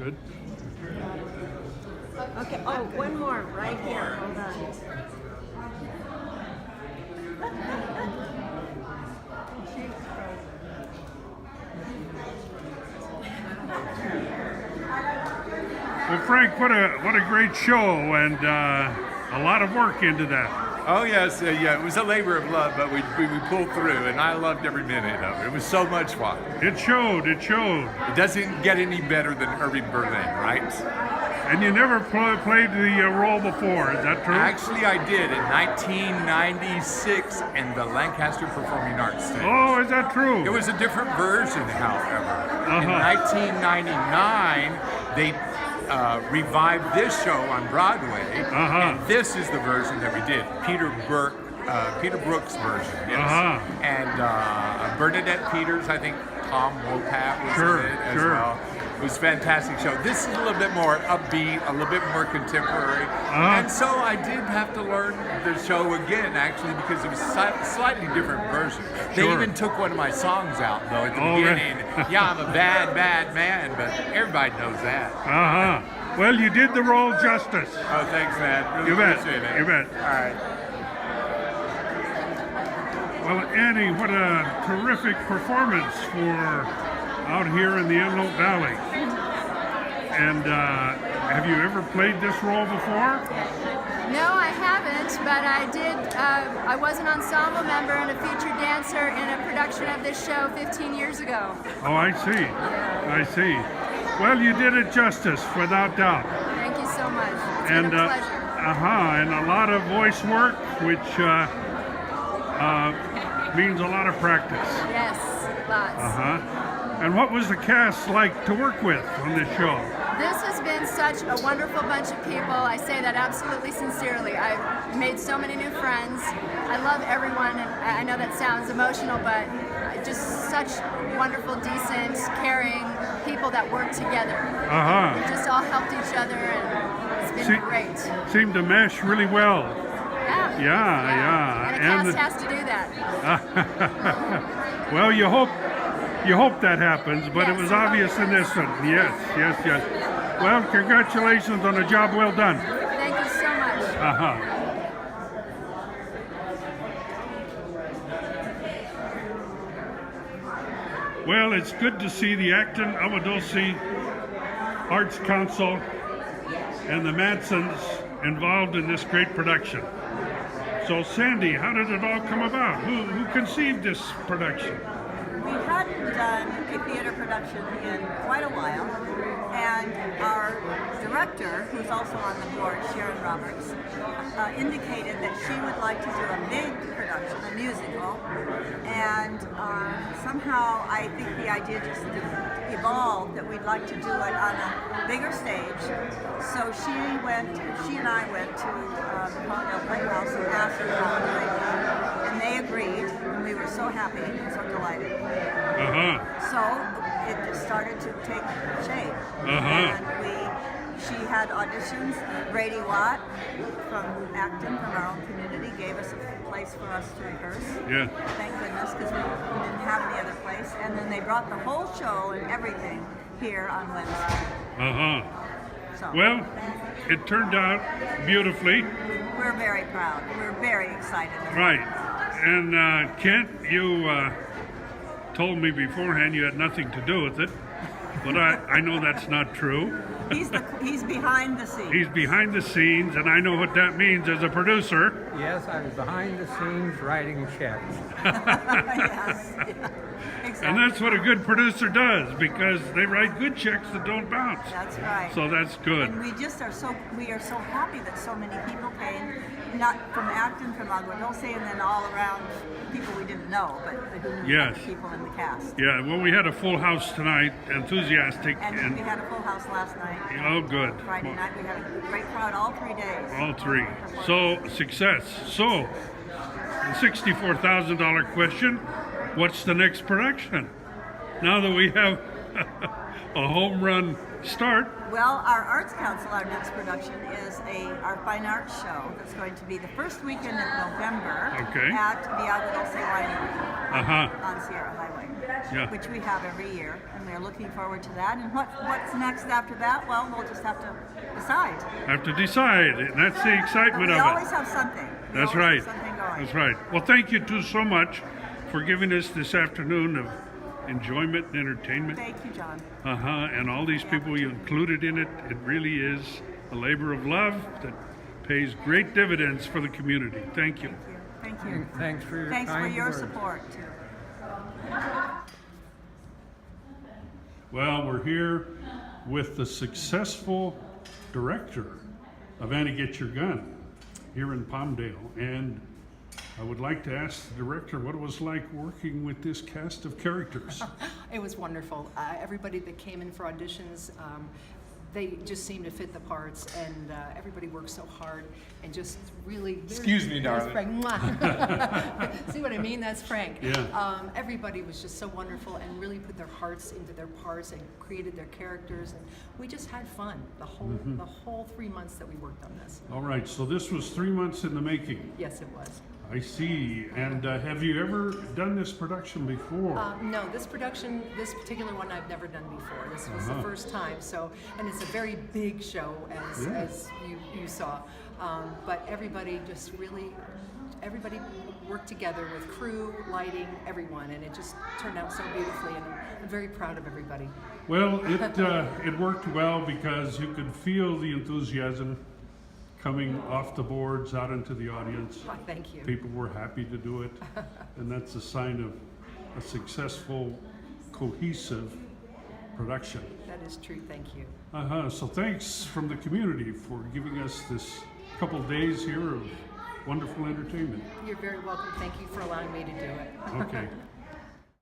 Good. Okay, oh, one more right here. Hold on. Well, Frank, what a great show, and a lot of work into that. Oh yes, yeah, it was a labor of love, but we pulled through, and I loved every minute of it. It was so much fun. It showed. It showed. It doesn't get any better than Irving Berlin, right? And you never played the role before, is that true? Actually, I did in 1996 in the Lancaster Performing Arts Stage. Oh, is that true? It was a different version, however. In 1999, they revived this show on Broadway, and this is the version that we did. Peter Brook's version, yes. And Bernadette Peters, I think Tom Wopat was in it as well. It was a fantastic show. This is a little bit more upbeat, a little bit more contemporary. And so I did have to learn the show again, actually, because it was a slightly different version. They even took one of my songs out, though, at the beginning. Yeah, I'm a bad, bad man, but everybody knows that. Well, you did the role justice. Oh, thanks, man. Really You bet. appreciate it. You bet. All right. Well, Annie, what a terrific performance for out here in the Antelope Valley. And have you ever played this role before? No, I haven't, but I did. I was an ensemble member and a featured dancer in a production of this show 15 years ago. Oh, I see. I see. Well, you did it justice, without doubt. Thank you so much. It's been a pleasure. And a lot of voice work, which means a lot of practice. Yes, lots. And what was the cast like to work with on this show? This has been such a wonderful bunch of people. I say that absolutely sincerely. I've made so many new friends. I love everyone, and I know that sounds emotional, but just such wonderful, decent, caring people that work together. We just all helped each other, and it's been great. Seemed to mesh really well. Yeah. And a cast has to do that. Well, you hope that happens, but it was obvious in this one. Yes. Well, congratulations on a job well done. Thank you so much. Well, it's good to see the Acton Agua Dulce Arts Council and the Madsons involved in this great production. So, Sandy, how did it all come about? Who conceived this production? We hadn't done a theater production in quite a while, and our director, who's also on the board, Sharon Roberts, indicated that she would like to do a big production, a musical, and somehow I think the idea just evolved that we'd like to do it on a bigger stage. So she and I went to the Palmdale Playhouse and asked her about the idea, and they agreed, and we were so happy and so delighted. So it just started to take shape, and she had auditions. Brady Watt from Acton, from our own community, gave us a place for us to rehearse. Thank goodness, because we didn't have any other place. And then they brought the whole show and everything here on Wednesday. So, well, it turned out beautifully. We're very proud. We're very excited. Right. And Kent, you told me beforehand you had nothing to do with it, but I know that's not true. He's behind the scenes. He's behind the scenes, and I know what that means as a producer. Yes, I was behind the scenes writing checks. Yes, exactly. And that's what a good producer does, because they write good checks that don't bounce. That's right. So that's good. And we are so happy that so many people came, not from Acton, from Agua Dulce, and then all around people we didn't know, but who knew other people in the cast. Yeah, well, we had a full house tonight, enthusiastic. And we had a full house last night. Oh, good. Friday night, we had a great crowd all 3 days. All three. So, success. So, the $64,000 question, what's the next production? Now that we have a home run start. Well, our Arts Council, our next production is our fine arts show that's going to be the first weekend of November Okay. at the Agua Dulce Winery on Sierra Highway, Yeah. which we have every year, and we're looking forward to that. And what's next after that? Well, we'll just have to decide. Have to decide, and that's the But excitement we of always it. have something. We That's always right. have something going. That's right. Well, thank you two so much for giving us this afternoon of enjoyment and entertainment. Thank you, John. And all these people you included in it. It really is a labor of love that pays great dividends for the community. Thank you. Thank you. Thanks for your Thanks for kind your words. support, too. Well, we're here with the successful director of Annie Get Your Gun here in Palmdale. And I would like to ask the director what it was like working with this cast of characters. It was wonderful. Everybody that came in for auditions, they just seemed to fit the parts, and everybody worked so hard and just really. Excuse me, there's darling. Frank. Mwah. See what I mean? That's Frank. Yeah. Everybody was just so wonderful and really put their hearts into their parts and created their characters, and we just had fun the whole 3 months that we worked on this. All right, so this was 3 months in the making. Yes, it was. I see. And have you ever done this production before? No, this particular one I've never done before. This was the first time, so, and it's a very big show, as you saw. But everybody everybody worked together with crew, lighting, everyone, and it just turned out so beautifully, and I'm very proud of everybody. Well, it worked well because you could feel the enthusiasm coming off the boards out into the audience. Oh, thank you. People were happy to do it, and that's a sign of a successful, cohesive production. That is true, thank you. So thanks from the community for giving us this couple days here of wonderful entertainment. You're very welcome. Thank you for allowing me to do it. Okay.